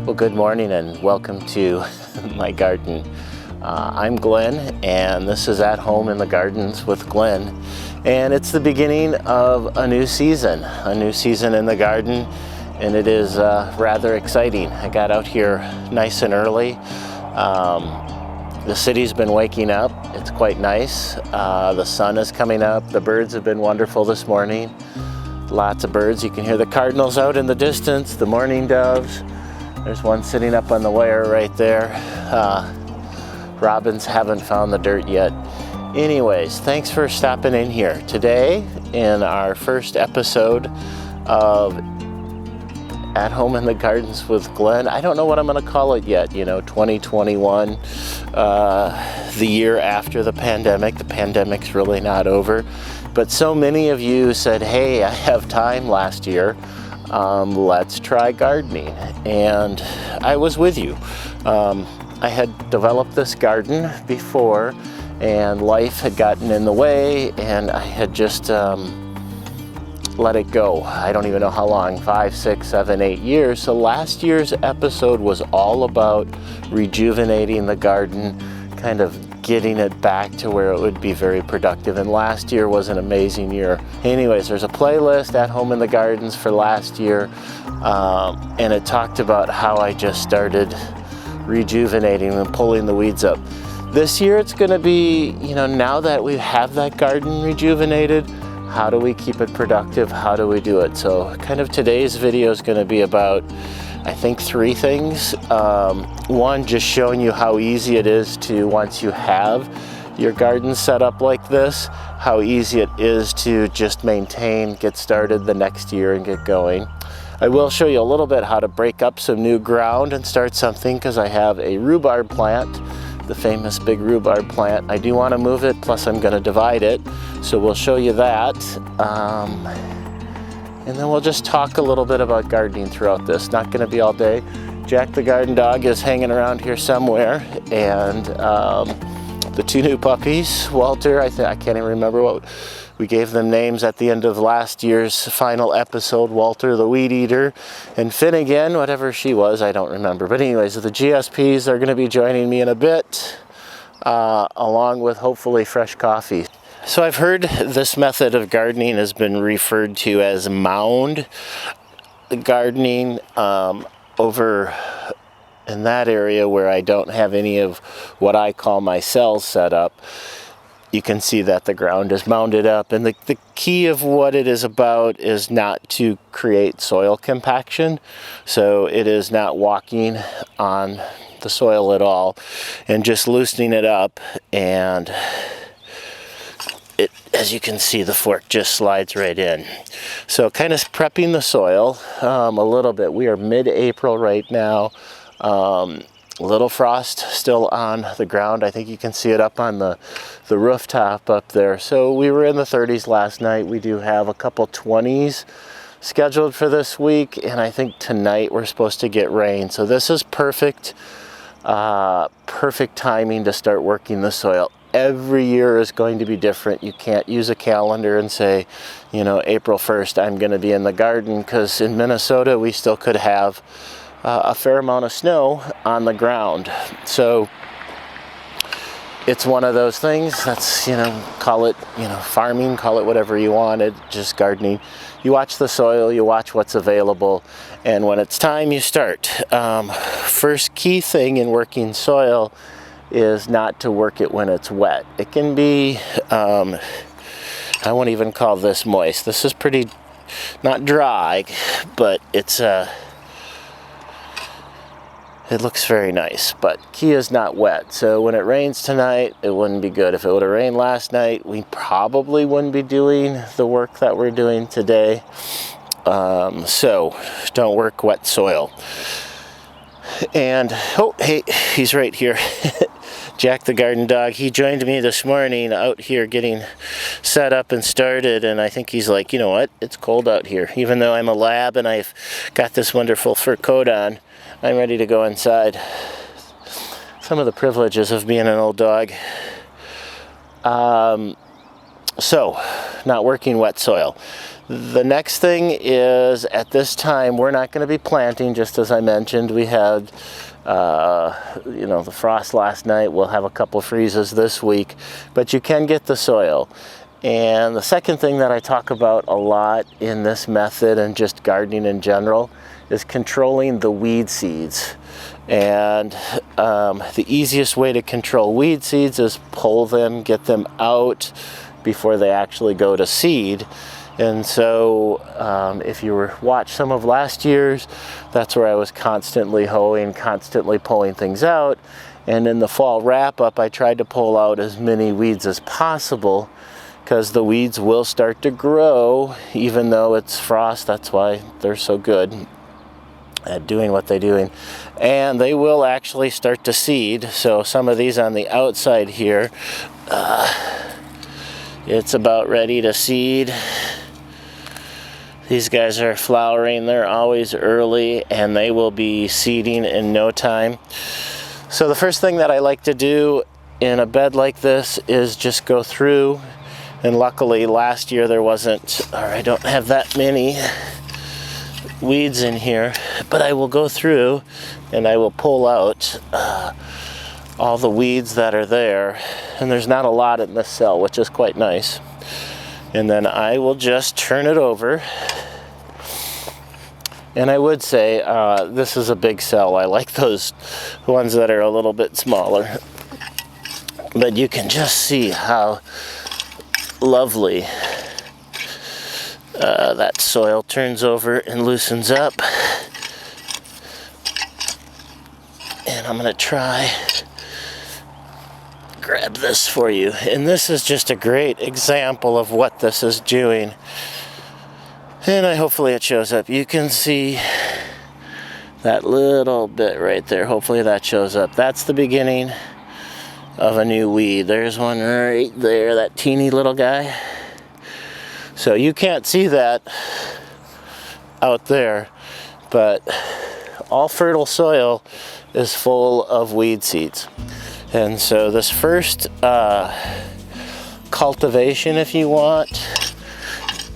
Well, good morning and welcome to my garden. I'm Glenn and this is At Home in the Gardens with Glenn. And it's the beginning of a new season in the garden, and it is rather exciting. I got out here nice and early. The city's been waking up. It's quite nice. The sun is coming up. The birds have been wonderful this morning. Lots of birds. You can hear the cardinals out in the distance, the mourning doves. There's one sitting up on the wire right there. Robins haven't found the dirt yet. Anyways, thanks for stopping in here. Today, in our first episode of At Home in the Gardens with Glenn, I don't know what I'm going to call it yet. 2021, the year after the pandemic. The pandemic's really not over. But so many of you said, hey, I have time last year. Let's try gardening. And I was with you. I had developed this garden before, and life had gotten in the way, and I had just let it go. I don't even know how long, 5, 6, 7, 8 years. So last year's episode was all about rejuvenating the garden, kind of getting it back to where it would be very productive. And last year was an amazing year. Anyways, there's a playlist At Home in the Gardens for last year, and it talked about how I just started rejuvenating and pulling the weeds up. This year it's going to be, now that we have that garden rejuvenated, how do we keep it productive? How do we do it? So kind of today's video is going to be about, I think, 3 things. One, just showing you how easy it is to, once you have your garden set up like this, how easy it is to just maintain, get started the next year and get going. I will show you a little bit how to break up some new ground and start something, because I have a rhubarb plant, the famous big rhubarb plant. I do want to move it, plus I'm going to divide it, so we'll show you that. And then we'll just talk a little bit about gardening throughout this. Not going to be all day. Jack the garden dog is hanging around here somewhere, and the 2 new puppies, Walter, I can't even remember what we gave them names at the end of last year's final episode. Walter the weed eater, and Finnegan, whatever she was, I don't remember. But anyways, the GSPs are going to be joining me in a bit, along with hopefully fresh coffee. So I've heard this method of gardening has been referred to as mound gardening. Over in that area where I don't have any of what I call my cells set up, you can see that the ground is mounded up. And the key of what it is about is not to create soil compaction. So it is not walking on the soil at all and just loosening it up, and as you can see, the fork just slides right in. So kind of prepping the soil a little bit. We are mid-April right now. Little frost still on the ground. I think you can see it up on the rooftop up there. So we were in the 30s last night. We do have a couple 20s scheduled for this week, and I think tonight we're supposed to get rain. So this is perfect timing to start working the soil. Every year is going to be different. You can't use a calendar and say, April 1st I'm going to be in the garden, because in Minnesota we still could have a fair amount of snow on the ground. So it's one of those things that's, call it, farming, call it whatever you want, it's just gardening. You watch the soil, you watch what's available, and when it's time, you start. First key thing in working soil is not to work it when it's wet. It can be, I won't even call this moist. This is pretty, not dry, but it looks very nice, but key is not wet. So when it rains tonight, it wouldn't be good. If it would have rained last night, we probably wouldn't be doing the work that we're doing today. So don't work wet soil. And, oh, hey, he's right here. Jack the garden dog, he joined me this morning out here getting set up and started, and I think he's like, you know what, it's cold out here. Even though I'm a lab and I've got this wonderful fur coat on, I'm ready to go inside. Some of the privileges of being an old dog. So, not working wet soil. The next thing is, at this time, we're not going to be planting, just as I mentioned. We had, the frost last night. We'll have a couple freezes this week, but you can get the soil. And the second thing that I talk about a lot in this method and just gardening in general is controlling the weed seeds. And the easiest way to control weed seeds is pull them, get them out before they actually go to seed. And so if you watched some of last year's, that's where I was constantly hoeing, constantly pulling things out. And in the fall wrap-up, I tried to pull out as many weeds as possible, because the weeds will start to grow even though it's frost. That's why they're so good at doing what they're doing. And they will actually start to seed. So some of these on the outside here, it's about ready to seed. These guys are flowering. They're always early, and they will be seeding in no time. So the first thing that I like to do in a bed like this is just go through, and luckily last year there wasn't, or I don't have that many weeds in here, but I will go through and I will pull out all the weeds that are there, and there's not a lot in this cell, which is quite nice. And then I will just turn it over. And I would say this is a big cell. I like those ones that are a little bit smaller. But you can just see how lovely that soil turns over and loosens up. And I'm going to try grab this for you, and this is just a great example of what this is doing. And hopefully it shows up. You can see that little bit right there. Hopefully that shows up. That's the beginning of a new weed. There's one right there, that teeny little guy. So you can't see that out there, but all fertile soil is full of weed seeds. And so this first cultivation, if you want,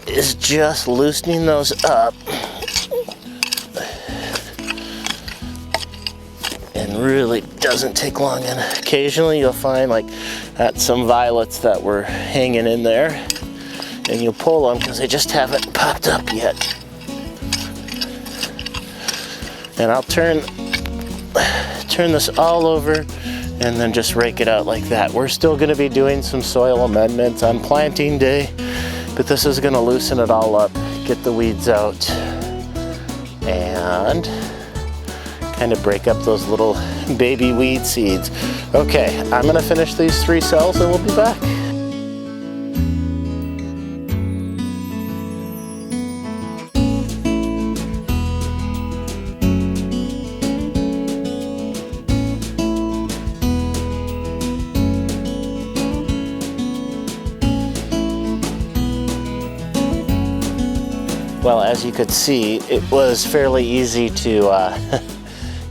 is just loosening those up. And really doesn't take long. And occasionally you'll find like some violets that were hanging in there, and you'll pull them because they just haven't popped up yet. And I'll turn this all over and then just rake it out like that. We're still going to be doing some soil amendments on planting day, but this is going to loosen it all up, get the weeds out, and kind of break up those little baby weed seeds. Okay, I'm going to finish these 3 cells and we'll be back. Well, as you could see, it was fairly easy to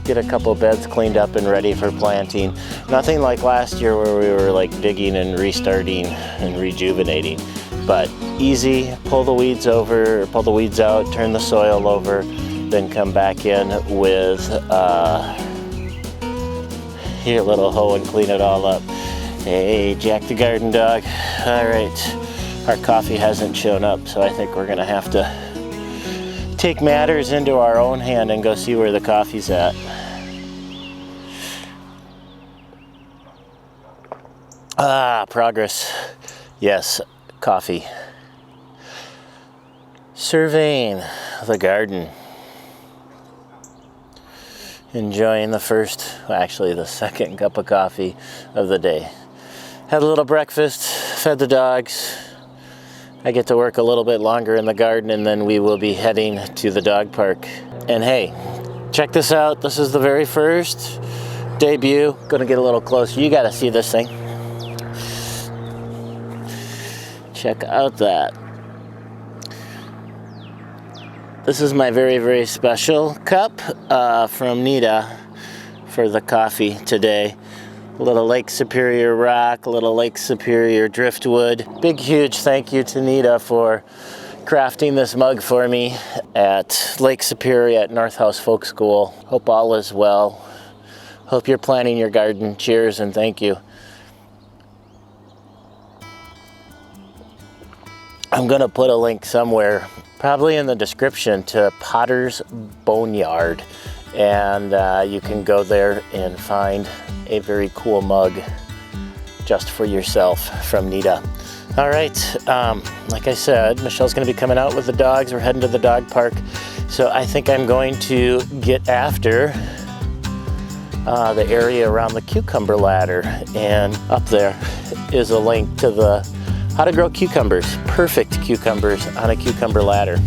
get a couple beds cleaned up and ready for planting. Nothing like last year where we were like digging and restarting and rejuvenating, but easy. Pull the weeds over, pull the weeds out, turn the soil over, then come back in with your little hoe and clean it all up. Hey, Jack the garden dog. All right, our coffee hasn't shown up, so I think we're gonna have to take matters into our own hand and go see where the coffee's at. Progress. Yes, coffee. Surveying the garden. Enjoying the second cup of coffee of the day. Had a little breakfast, fed the dogs. I get to work a little bit longer in the garden, and then we will be heading to the dog park. And hey, check this out. This is the very first debut. Gonna get a little closer. You gotta see this thing. Check out that. This is my very, very special cup from Nita for the coffee today. A little Lake Superior rock, a little Lake Superior driftwood. Big, huge thank you to Nita for crafting this mug for me at Lake Superior at North House Folk School. Hope all is well. Hope you're planting your garden. Cheers and thank you. I'm gonna put a link somewhere, probably in the description, to Potter's Boneyard. And you can go there and find a very cool mug just for yourself from Nita. All right, like I said, Michelle's gonna be coming out with the dogs. We're heading to the dog park. So I think I'm going to get after the area around the cucumber ladder. And up there is a link to the how to grow cucumbers, perfect cucumbers on a cucumber ladder.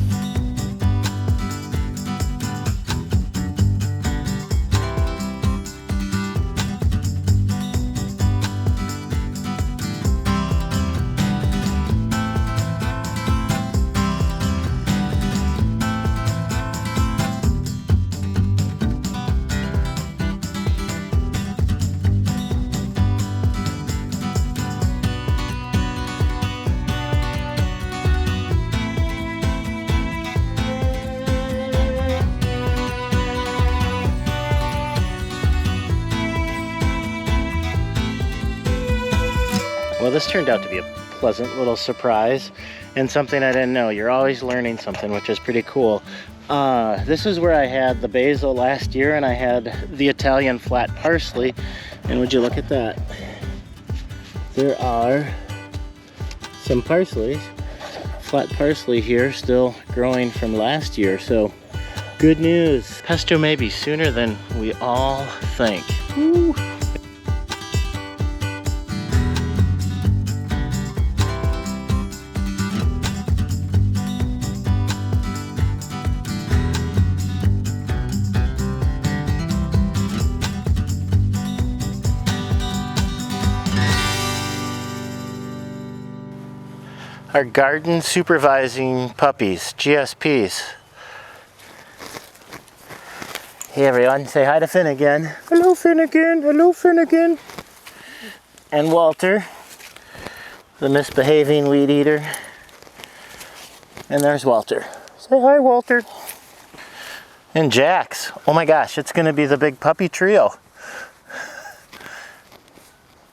Well, this turned out to be a pleasant little surprise and something I didn't know. You're always learning something, which is pretty cool. This is where I had the basil last year, and I had the Italian flat parsley. And would you look at that? There are some parsley, flat parsley here, still growing from last year. So good news. Pesto may be sooner than we all think. Woo. Our garden supervising puppies, GSPs. Hey everyone, say hi to Finnegan. Hello Finnegan, hello Finnegan. And Walter, the misbehaving weed eater. And there's Walter. Say hi Walter. And Jax. Oh my gosh, it's gonna be the big puppy trio.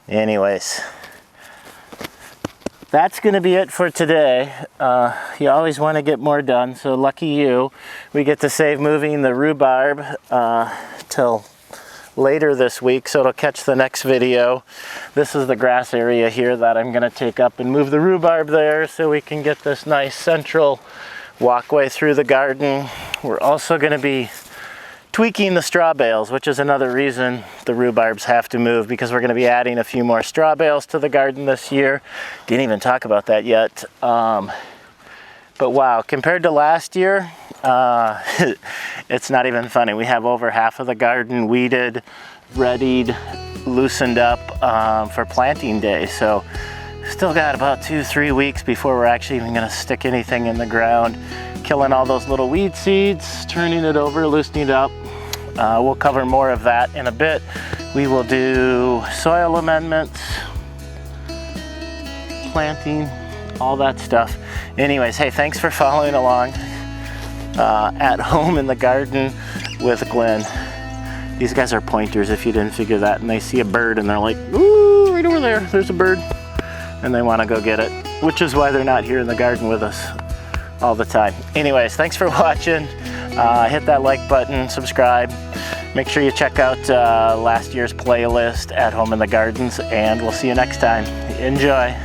Anyways. That's going to be it for today. You always want to get more done, so lucky you. We get to save moving the rhubarb till later this week, so it'll catch the next video. This is the grass area here that I'm going to take up and move the rhubarb there so we can get this nice central walkway through the garden. We're also going to be tweaking the straw bales, which is another reason the rhubarbs have to move, because we're going to be adding a few more straw bales to the garden this year. Didn't even talk about that yet. But wow, compared to last year, it's not even funny. We have over half of the garden weeded, readied, loosened up for planting day. So still got about 2-3 weeks before we're actually even going to stick anything in the ground. Killing all those little weed seeds, turning it over, loosening it up. We'll cover more of that in a bit. We will do soil amendments, planting, all that stuff. Anyways, hey, thanks for following along at home in the garden with Glenn. These guys are pointers, if you didn't figure that, and they see a bird and they're like, ooh, right over there, there's a bird. And they want to go get it, which is why they're not here in the garden with us all the time. Anyways, thanks for watching. Hit that like button, subscribe. Make sure you check out last year's playlist at Home in the Gardens, and we'll see you next time. Enjoy.